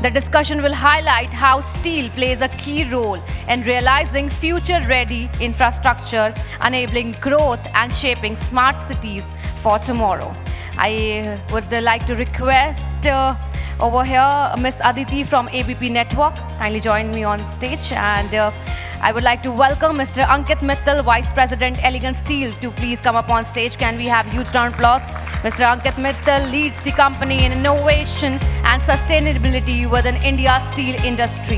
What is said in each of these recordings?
The discussion will highlight how steel plays a key role in realizing future-ready infrastructure, enabling growth and shaping smart cities for tomorrow. I would like to request over here Miss Aditi from ABP Network. Kindly join me on stage. And I would like to welcome Mr. Ankit Mittal, Vice President, Elegant Steel, to please come up on stage. Can we have huge round of applause? Mr. Ankit Mittal leads the company in innovation and sustainability within India's steel industry.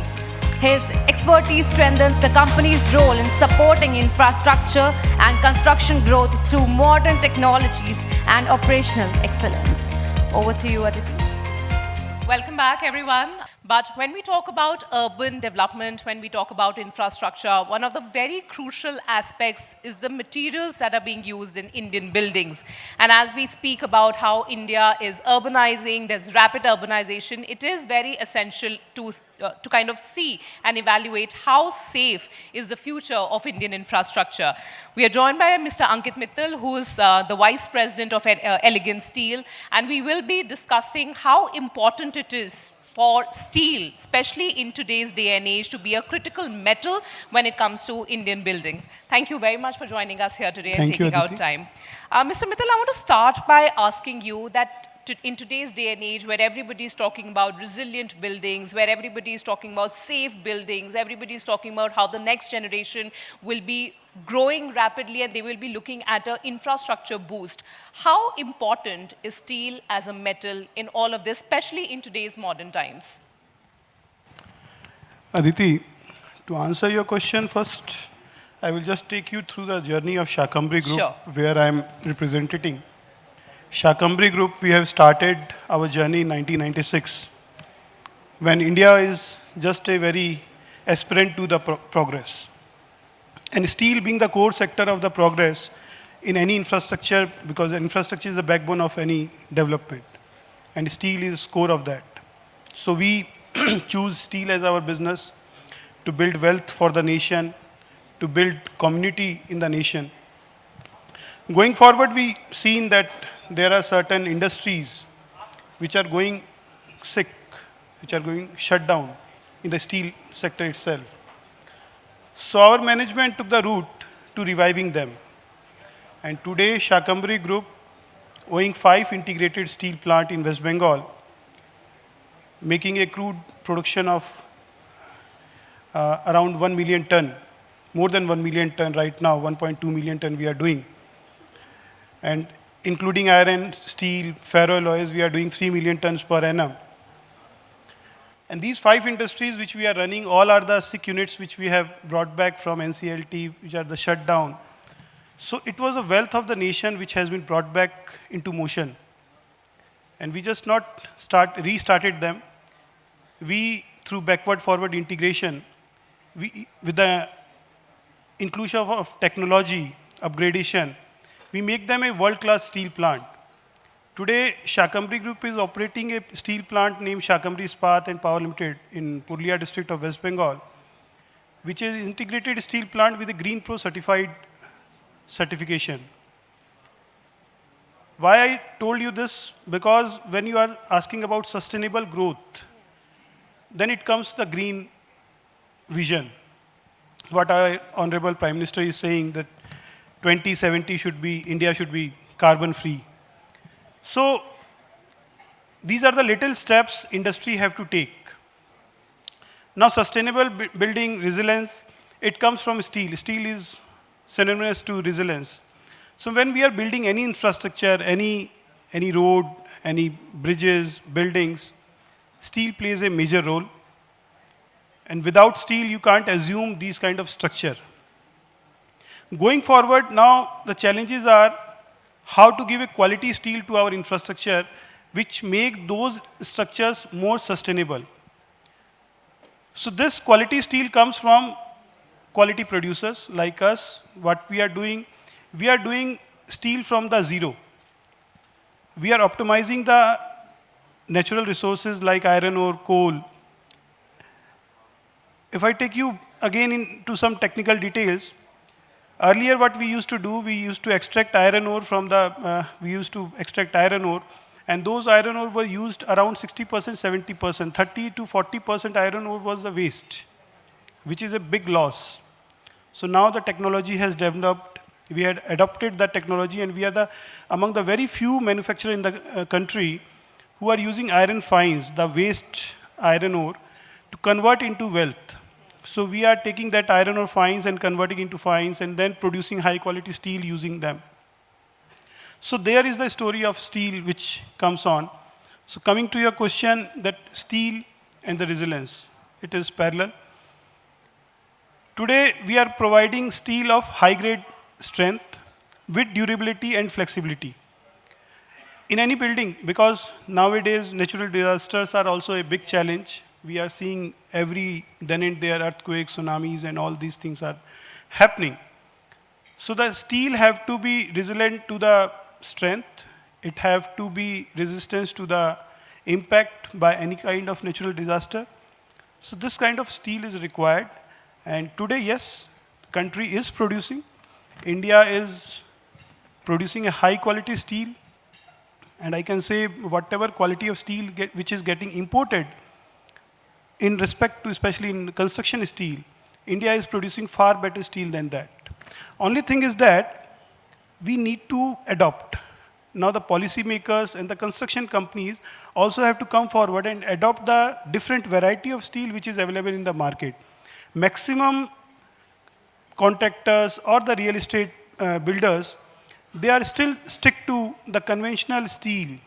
His expertise strengthens the company's role in supporting infrastructure and construction growth through modern technologies and operational excellence. Over to you, Aditi. Welcome back, everyone. But when we talk about urban development, when we talk about infrastructure, one of the very crucial aspects is the materials that are being used in Indian buildings. And as we speak about how India is urbanizing, there's rapid urbanization, it is very essential to kind of see and evaluate how safe is the future of Indian infrastructure. We are joined by Mr. Ankit Mittal, who is the Vice President of Elegant Steel, and we will be discussing how important it is for steel, especially in today's day and age, to be a critical metal when it comes to Indian buildings. Thank you very much for joining us here today and taking out time. Mr. Mittal, I want to start by asking you that in today's day and age, where everybody is talking about resilient buildings, where everybody is talking about safe buildings, everybody is talking about how the next generation will be growing rapidly and they will be looking at an infrastructure boost. How important is steel as a metal in all of this, especially in today's modern times? Aditi, to answer your question first, I will just take you through the journey of Shakambri Group, Sure. where I am representing. Shakambri Group, we have started our journey in 1996, when India is just a very aspirant to the progress. And steel being the core sector of the progress in any infrastructure, because infrastructure is the backbone of any development. And steel is core of that. So we choose steel as our business to build wealth for the nation, to build community in the nation. Going forward, we seen that there are certain industries which are going sick, which are going shut down in the steel sector itself. So our management took the route to reviving them. And today, Shakambri Group, owning 5 integrated steel plants in West Bengal, making a crude production of around 1 million ton, more than 1 million ton right now, 1.2 million ton we are doing. And including iron, steel, ferroalloys, we are doing 3 million tons per annum. And these 5 industries which we are running, all are the 6 units which we have brought back from NCLT, which are the shutdown. So it was a wealth of the nation which has been brought back into motion. And we just not restarted them. We, through backward-forward integration, with the inclusion of technology, upgradation, we make them a world-class steel plant. Today, Shakambri Group is operating a steel plant named Shakambri Ispat and Power Limited in Purulia district of West Bengal, which is an integrated steel plant with a Green Pro certified certification. Why I told you this? Because when you are asking about sustainable growth, then it comes the green vision. What our Honorable Prime Minister is saying, that 2070 India should be carbon free. So these are the little steps industry have to take. Now sustainable building resilience, it comes from steel. Steel is synonymous to resilience. So when we are building any infrastructure, any road, any bridges, buildings, steel plays a major role. And without steel, you can't assume these kind of structure. Going forward, now the challenges are how to give a quality steel to our infrastructure which make those structures more sustainable. So this quality steel comes from quality producers like us. What we are doing steel from the zero. We are optimizing the natural resources like iron ore, coal. If I take you again into some technical details, earlier what we used to do, we used to extract iron ore And those iron ore were used around 60%, 70%. 30 to 40% iron ore was the waste, which is a big loss. So now the technology has developed. We had adopted that technology, and we are among the very few manufacturers in the country who are using iron fines, the waste iron ore, to convert into wealth. So we are taking that iron ore fines and converting into fines and then producing high quality steel using them. So there is the story of steel which comes on. So coming to your question, that steel and the resilience, it is parallel. Today we are providing steel of high grade strength with durability and flexibility. In any building, because nowadays natural disasters are also a big challenge. We are seeing every then and there earthquakes, tsunamis, and all these things are happening. So the steel have to be resilient to the strength. It have to be resistant to the impact by any kind of natural disaster. So this kind of steel is required. And today, yes, the country is producing. India is producing a high quality steel. And I can say whatever quality of steel which is getting imported, in respect to especially in construction steel, India is producing far better steel than that. Only thing is that we need to adopt. Now the policymakers and the construction companies also have to come forward and adopt the different variety of steel which is available in the market. Maximum contractors or the real estate builders, they are still stick to the conventional steel,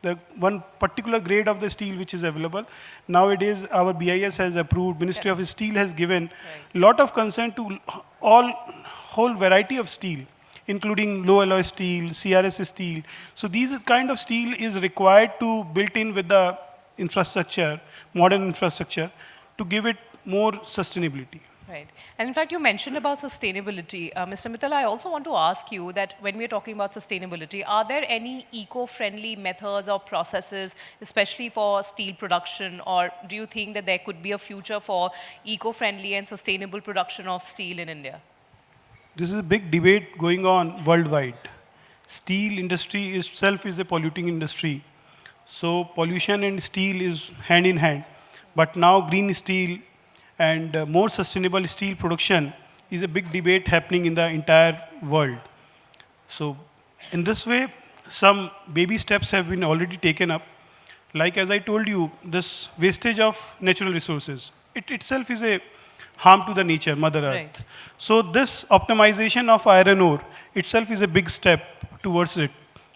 the one particular grade of the steel which is available. Nowadays, our BIS has approved, Ministry of Steel has given lot of concern to whole variety of steel, including low alloy steel, CRS steel. So these kind of steel is required to built in with the infrastructure, modern infrastructure, to give it more sustainability. Right. And in fact, you mentioned about sustainability. Mr. Mittal, I also want to ask you that when we're talking about sustainability, are there any eco-friendly methods or processes, especially for steel production, or do you think that there could be a future for eco-friendly and sustainable production of steel in India? This is a big debate going on worldwide. Steel industry itself is a polluting industry. So pollution and steel is hand in hand. But now green steel and more sustainable steel production is a big debate happening in the entire world. So in this way, some baby steps have been already taken up. Like as I told you, this wastage of natural resources, it itself is a harm to the nature, Mother Earth. Right. So this optimization of iron ore itself is a big step towards it.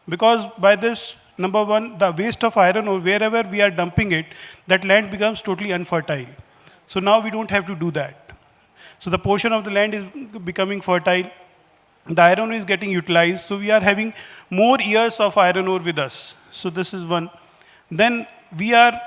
Because by this, number one, the waste of iron ore, wherever we are dumping it, that land becomes totally unfertile. So now we don't have to do that. So the portion of the land is becoming fertile. The iron ore is getting utilized. So we are having more years of iron ore with us. So this is one. Then we are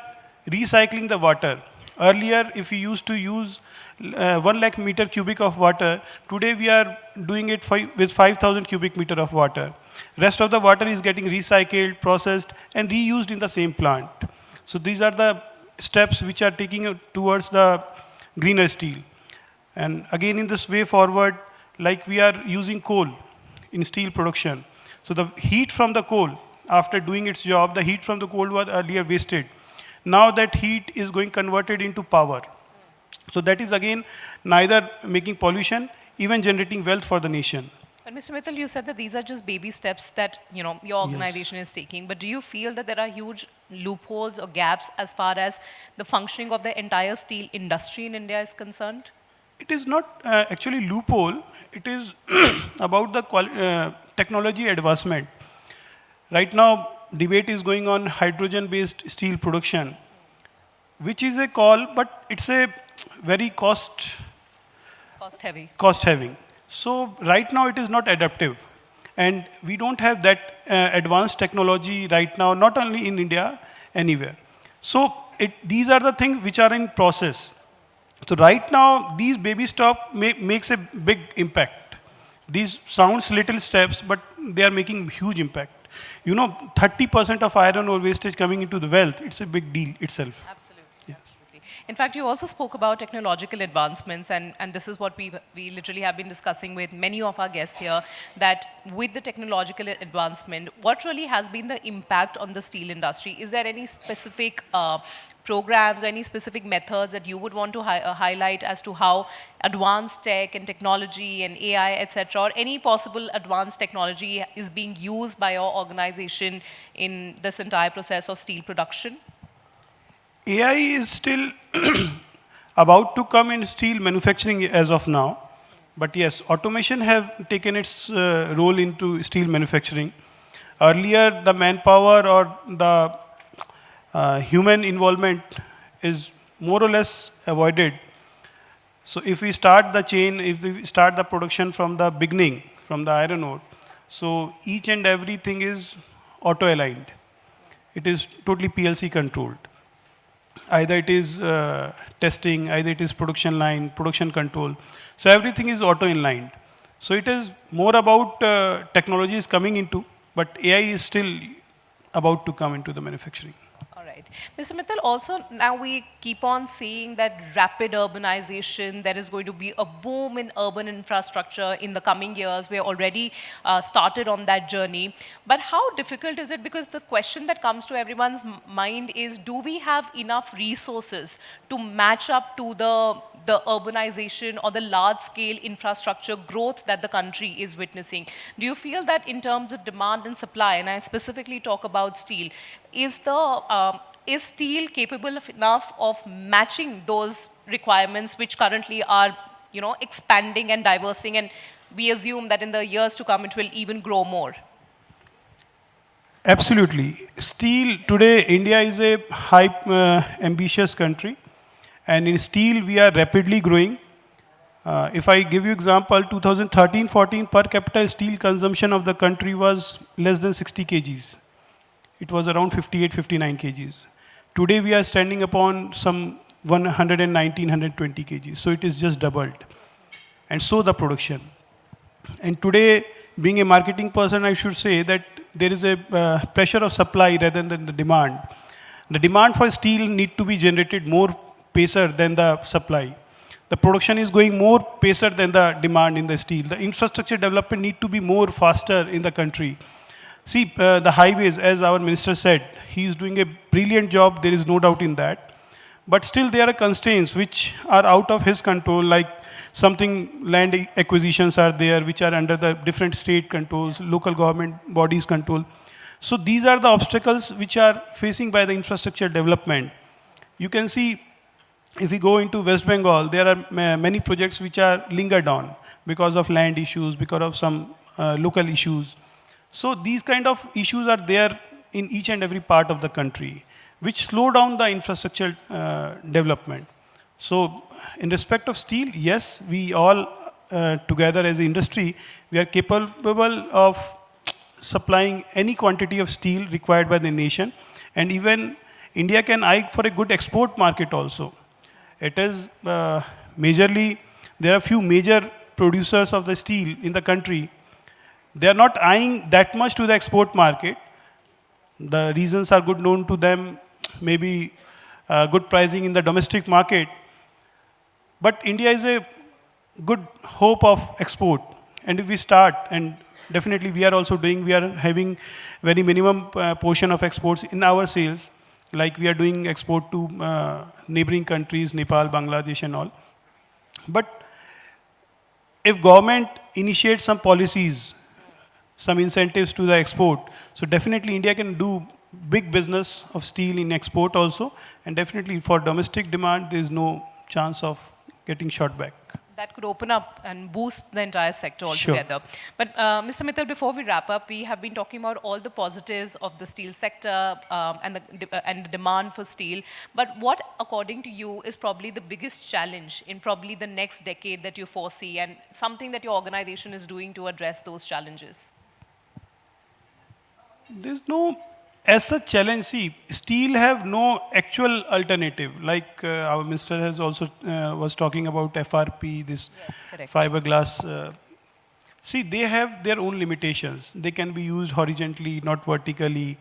recycling the water. Earlier, if we used to use 1 lakh meter cubic of water, today we are doing it with 5,000 cubic meter of water. Rest of the water is getting recycled, processed, and reused in the same plant. So these are the steps which are taking towards the greener steel. And again, in this way forward, like we are using coal in steel production. So the heat from the coal, after doing its job, the heat from the coal was earlier wasted. Now that heat is going converted into power. So that is again neither making pollution, even generating wealth for the nation. And Mr. Mittal, you said that these are just baby steps that your organization is taking. But do you feel that there are huge loopholes or gaps as far as the functioning of the entire steel industry in India is concerned? It is not actually loophole. It is about the technology advancement. Right now, debate is going on hydrogen-based steel production, which is a call, but it's a very cost heavy. So right now it is not adaptive. And we don't have that advanced technology right now, not only in India, anywhere. So these are the things which are in process. So right now, these baby steps makes a big impact. These sounds little steps, but they are making huge impact. 30% of iron ore wastage coming into the wealth, it's a big deal itself. Absolutely. Yes. Absolutely. In fact, you also spoke about technological advancements, and this is what we literally have been discussing with many of our guests here, that with the technological advancement, what really has been the impact on the steel industry? Is there any specific programs, any specific methods that you would want to highlight as to how advanced tech and technology and AI, etc., or any possible advanced technology is being used by your organization in this entire process of steel production? AI is still about to come in steel manufacturing as of now. But yes, automation have taken its role into steel manufacturing. Earlier, the manpower or the human involvement is more or less avoided. So if we start the chain, if we start the production from the beginning, from the iron ore, so each and everything is auto-aligned. It is totally PLC controlled. Either it is testing, either it is production line, production control. So everything is auto-inlined. So it is more about technology is coming into, but AI is still about to come into the manufacturing. All right. Mr. Mittal, also now we keep on seeing that rapid urbanization, there is going to be a boom in urban infrastructure in the coming years. We're already started on that journey. But how difficult is it? Because the question that comes to everyone's mind is, do we have enough resources to match up to the urbanization or the large-scale infrastructure growth that the country is witnessing? Do you feel that in terms of demand and supply, and I specifically talk about steel, is steel capable enough of matching those requirements which currently are, expanding and diversing, and we assume that in the years to come it will even grow more? Absolutely. Steel, today India is a high ambitious country, and in steel we are rapidly growing. If I give you example, 2013-14 per capita steel consumption of the country was less than 60 kgs. It was around 58, 59 kgs. Today we are standing upon some 119, 120 kgs. So it is just doubled. And so the production. And today, being a marketing person, I should say that there is a pressure of supply rather than the demand. The demand for steel need to be generated more pacer than the supply. The production is going more pacer than the demand in the steel. The infrastructure development need to be more faster in the country. See, the highways, as our minister said, he is doing a brilliant job, there is no doubt in that. But still there are constraints which are out of his control, like something land acquisitions are there, which are under the different state controls, local government bodies control. So these are the obstacles which are facing by the infrastructure development. You can see, if we go into West Bengal, there are many projects which are lingered on because of land issues, because of some local issues. So these kind of issues are there in each and every part of the country, which slow down the infrastructure development. So in respect of steel, yes, we all together as an industry, we are capable of supplying any quantity of steel required by the nation. And even India can eye for a good export market also. It is majorly, there are few major producers of the steel in the country. They are not eyeing that much to the export market. The reasons are good known to them, maybe good pricing in the domestic market. But India is a good hope of export. And if we start, and definitely we are also doing, we are having very minimum portion of exports in our sales, like we are doing export to neighboring countries, Nepal, Bangladesh and all. But if government initiates some policies, some incentives to the export, so definitely India can do big business of steel in export also, and definitely for domestic demand, there is no chance of getting shot back. That could open up and boost the entire sector Sure. altogether. But Mr. Mittal, before we wrap up, we have been talking about all the positives of the steel sector and the demand for steel. But what, according to you, is probably the biggest challenge in probably the next decade that you foresee, and something that your organization is doing to address those challenges? There's no, as such challenge, see, steel have no actual alternative. Like our minister has also was talking about FRP, this Yes, fiberglass. See, they have their own limitations. They can be used horizontally, not vertically.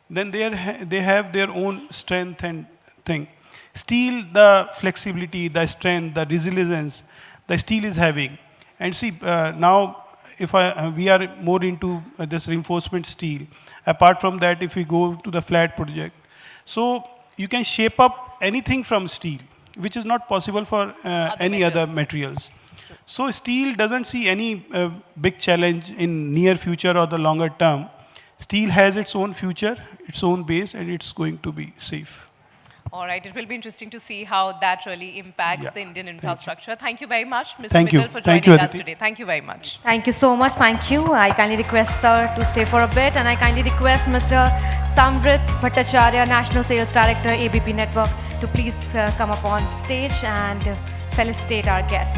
Then they have their own strength and thing. Steel, the flexibility, the strength, the resilience, the steel is having. And see, now if we are more into this reinforcement steel. Apart from that, if we go to the flat project, so you can shape up anything from steel, which is not possible for any other materials. So steel doesn't see any big challenge in near future or the longer term. Steel has its own future, its own base, and it's going to be safe. All right, it will be interesting to see how that really impacts the Indian infrastructure. Thank you very much, Mr. Thank you. Mittal, for Thank joining you, us Aditi. today. Thank you very much. Thank you so much. Thank you. I kindly request sir to stay for a bit, and I kindly request Mr. Samvrit Bhattacharya, National Sales Director, ABP Network, to please come up on stage and felicitate our guest.